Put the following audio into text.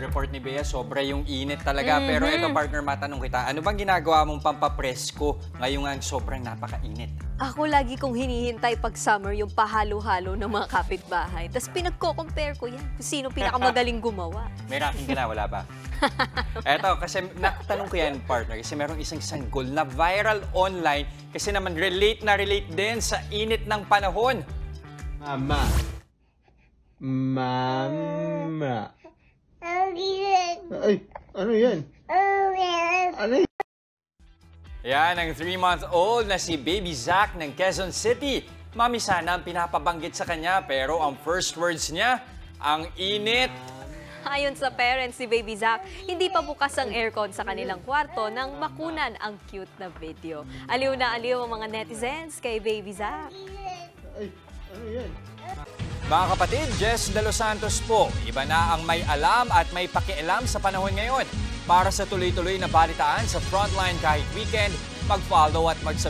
report ni Bea, sobra yung init talaga. Pero ito, partner, matanong kita, ano bang ginagawa mong pampapresko ngayong ang sobrang napakainit? Ako lagi kong hinihintay pag summer yung pahalo-halo ng mga kapitbahay. Tapos pinagko-compare ko yan kung sino pinakamagaling gumawa. May ranking ka na, wala ba? Eto, kasi natanong ko yan, partner, kasi merong isang sanggol na viral online kasi naman relate din sa init ng panahon. Mama. Ay, ano yan? Ano yan? Yan ang 3-month-old na si Baby Zach ng Quezon City. Mami sana ang pinapabanggit sa kanya pero ang first words niya, ang init. Ayon sa parents si Baby Zach, hindi pa bukas ang aircon sa kanilang kwarto nang makunan ang cute na video. Aliw na aliw ang mga netizens kay Baby Zach. Ay, ano yan? Mga kapatid, Jess De Los Santos po. Iba na ang may alam at may pakialam sa panahon ngayon. Para sa tuloy-tuloy na balitaan sa Frontline kahit weekend, mag-follow at mag-subscribe